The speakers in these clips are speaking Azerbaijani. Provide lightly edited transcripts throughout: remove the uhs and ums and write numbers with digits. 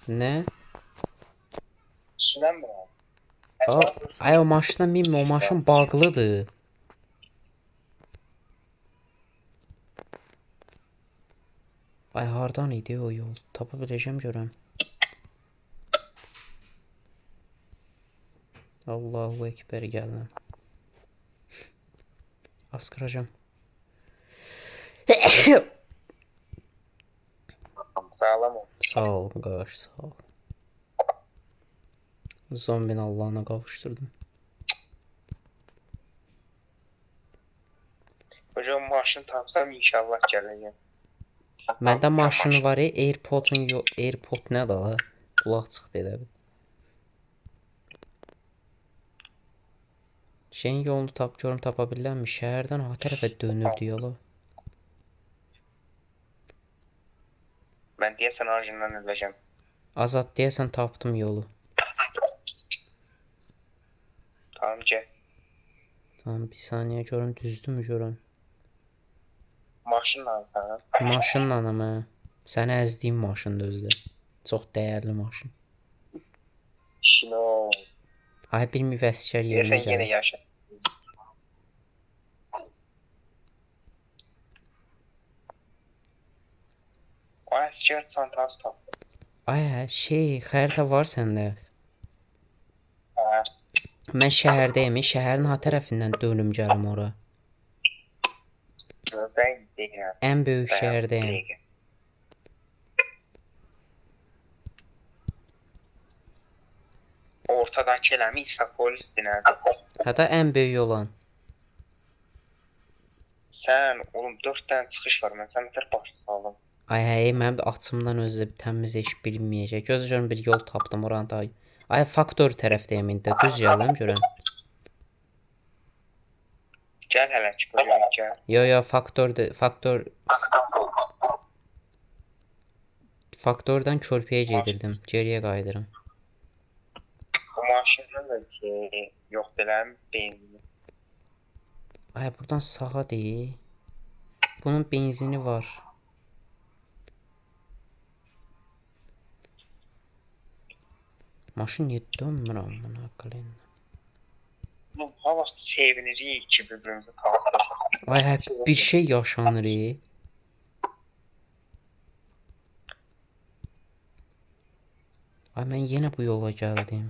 Ne? Düşünen mi? Ay o maşına minmə, o maşın bağlıdır. Ay hardan idi o yol? Tapa biləcəm görəm. Allahu Ekber gəldim. Askıracağım. Sağlam ol. Sağ ol qardaş, sağ ol. Zombini Allah'ına kavuşturdum. Hocam maşın tapsam inşallah gələcəm. Məndə maşın var, AirPod'un yox. AirPod nə də la? Qulaq çıxdı elə bil. Şeyin yolunu görüm tapa bilərmi? Şəhərdən ha tərəfə dönürdü yola. Mən deyəsən orijinaldan öləcəm. Azad deyəsən tapdım yolu. Tamam gəl. Tamam bir saniyə görüm düzdürmü görüm. Maşınla alsan. Maşınla ama. Səni əzdiyim maşındır özdə. Çox dəyərli maşın. Şino. Ay bir müvəssislər yerinə Deyəsən yenə gəlir. yaşa. O əsgər çantası tapdım. Ay xəritə var səndə. Hə. Mən şəhərdəyim. Şəhərin ha tərəfindən dönüm gəlim ora. Gözəl deyirəm. Ən böyük şəhərdəyim. Ortadakı eləmi İsapolisdir nədir? Hətta ən böyük olan. Sən, oğlum 4 dənə çıxış var. Mən sənə bir başa saldım. Ay mən açımdan özü təmiz iş bilməyəcək. Göz görüm bir yol tapdım oranı da. Ay faktor tərəfdəyim indi. Düz gəldim görəm. Gəl hələ ki, bölüm gəl. Yo faktordan körpüyə gedirdim. Geriyə qayıdıram. Bu maşının da ki, yox deyiləm, benzini. Ay buradan sağa deyil. Bunun benzini var. Maşın niyə dönmür amına koyayım? Bu hava sevinirik ki, birbirimizi tapdıq. Ay bir şey yaşanır. Ay mən yenə bu yola gəldim.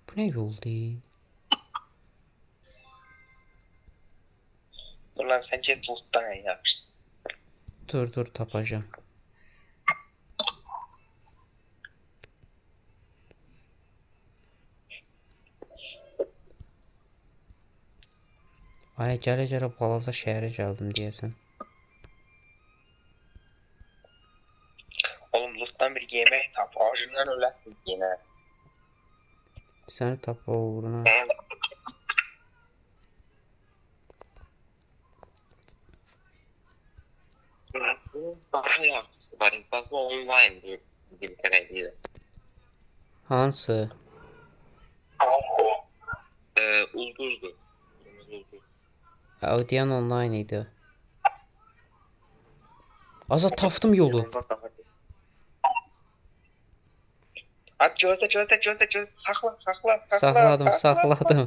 Bu nə yoldur? Dur lan, sən get lootdan ən yaxşısı. Dur tapacağım. Ay gələ balaca şəhərə gəldim deyəsən. Oğlum lootdan bir yemək tap, acından öləsiniz yenə. Səni tapa uğruna. Daha yaxşısı var, fazla online bir kərəkdir. Hansı? Ulduzdur. Audian online idi. Azad tapdım yolu. At gözlə, saxla.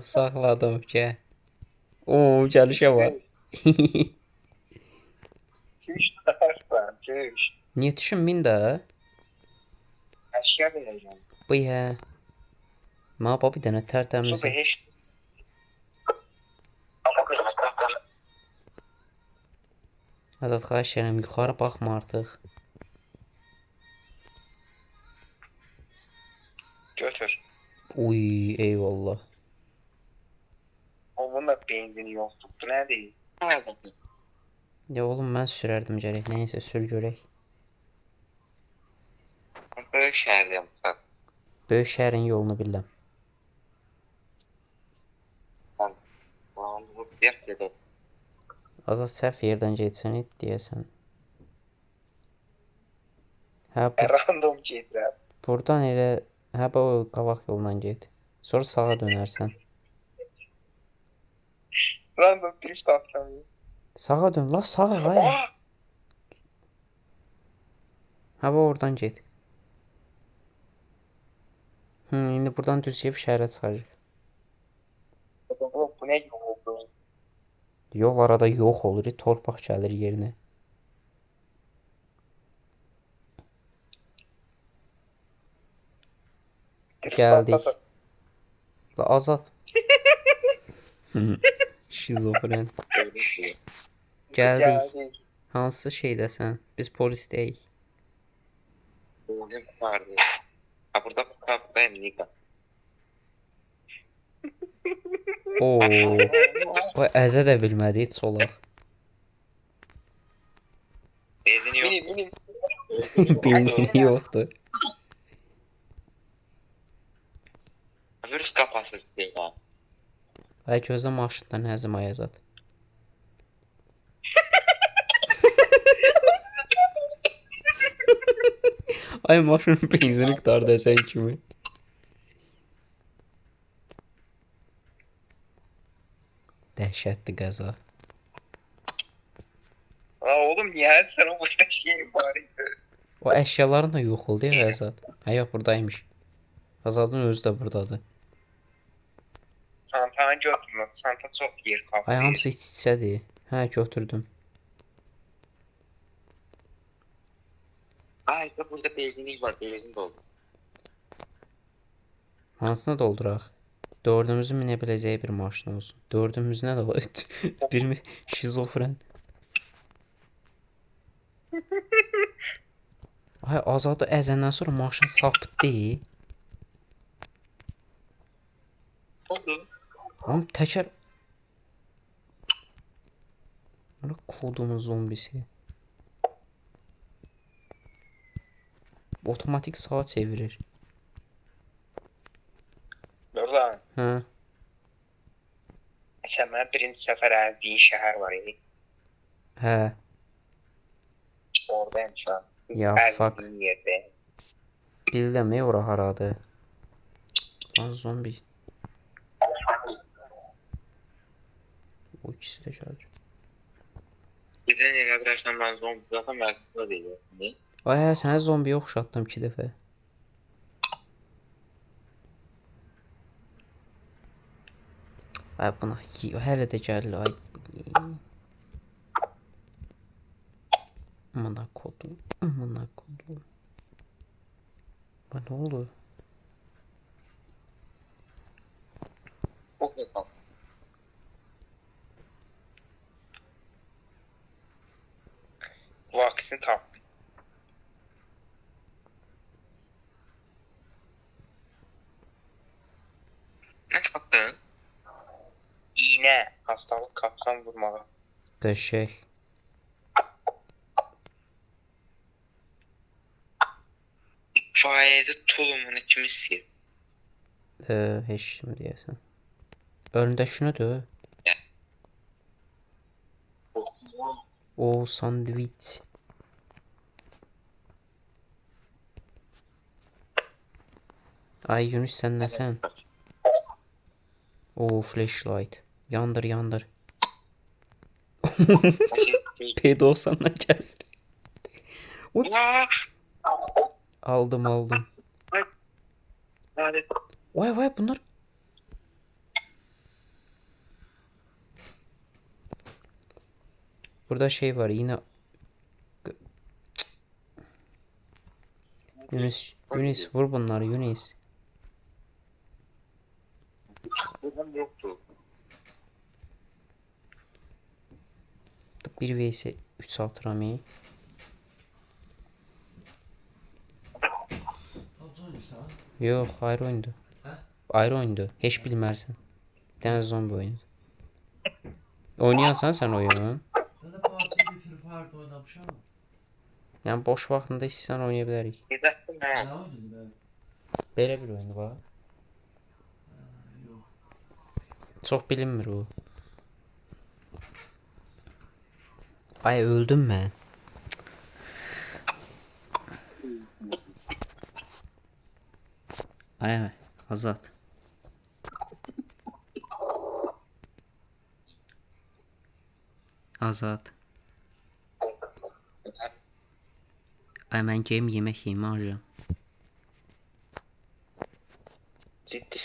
Saxladım ki. Oo gəlişə var. Düş tutarsan, düş. Niyə düşünmün də? Əşya verəcəm. Bu bir dənə tərtəmiz. Su beş. Azad xahiş edirəm yuxarı baxma artıq. Götür. Uy eyvallah. Onun da benzini yoxdur. Bu nədir? Nədir? Ya oğlum mən sürərdim gərək. Nəysə sür görək. Böyük şəhərdəyim. Böyük şəhərin yolunu bilirəm. Azad səhv yerdən getsən deyəsən. Random gedirəm. Buradan elə bu qabaq yolundan get. Sonra sağa dönərsən. Random drift atacağım. Sağa dön. La sağa ay. Aa! Ha bu oradan get. İndi buradan düz gelib şəhərə çıxacaq. Oğlum bu ne oldu? Yol arada yox olur. Torpaq gəlir yerinə. Gəldik. La Azad. Şizofren. Gəldik. Geldik. Hansı şeydəsən? Biz polisdəyik. Benzin vardı. Ha burada ben Nika. Oo. O əzə də bilmədi heç solaq. Benzin yok. Mini. Benzini yoxdur. Virüs kapasız değil ha. Ay gözlə maşından həzim Ayazad. Ay maşının benzini qurtardı sən kimi. Dəhşətli qəza. Aa oğlum niye sana burada şey var idi? O əşyaların da yox oldu ya Azad. Ha yox buradaymış. Azadın özü də burdadır. Santanı götürmə. Santa çok yer Ay kaplıyor. hamısı iç-içədir. Hə götürdüm. Ay burada benzinlik var. Benzin doldu. Hansını dolduraq? Dördümüzün minə biləcəyi bir maşın olsun. Dördümüzünə də var. Bir şizofren. Ay Azadı əzəndən sonra maşın sapıtdı. Oldu. Am təkər. Ana kodumun zombisi. Otomatik sağa çevirir. Dur lan. Hə. Sen bana birinci sefer erdiğin şehir var ya. Hə. Oradayım şu an. Ya, Erdiğin yerde. Bildim ora haradır. Lan zombi. O ikisi də gəlir. Bir de ne arkadaşlar ben zombi zaten merkezde değil. Ne? Ay hə, sənə zombiyə oxşatdım 2 dəfə. Ay buna hələ də gəlir ay. Amına kodum. Amına kodum. Ay ne oldu? Çok yakın. Vaksin tam. Ne taktın? İğne. Hastalık kapsam vurmalı. Qəşəng. İtfaiyede tulumunu kim istiyor? Heç kim deyəsən. Önündəkinə də. O sandviç. Ay Yunus sən nəsən? O flashlight. Yandır yandır. P90'dan gəlsin. Aa! Aldım aldım. Lanet. Vay vay bunlar. Burada şey var yine. Yunus vur bunları Yunus. Buradan yoktu. 1 vs 3 atıram. Yox, ayrı oyundur. Ayrı oyundur. Heç bilmərsən. Bir dənə zombi oyunu. Oynayansan sən oyunu? Ben de PUBG'de Free Fire'da oynamışam. Yəni boş vaxtında istəsən oynaya bilərik. Bir dakika Ne ne? oynadım evet. Belə bir oyunu var. Yok. Çox bilinmir o. Ay öldüm mən. Ay Azad. Azad. Ay mən geyim yemək yeyim acı. Ciddi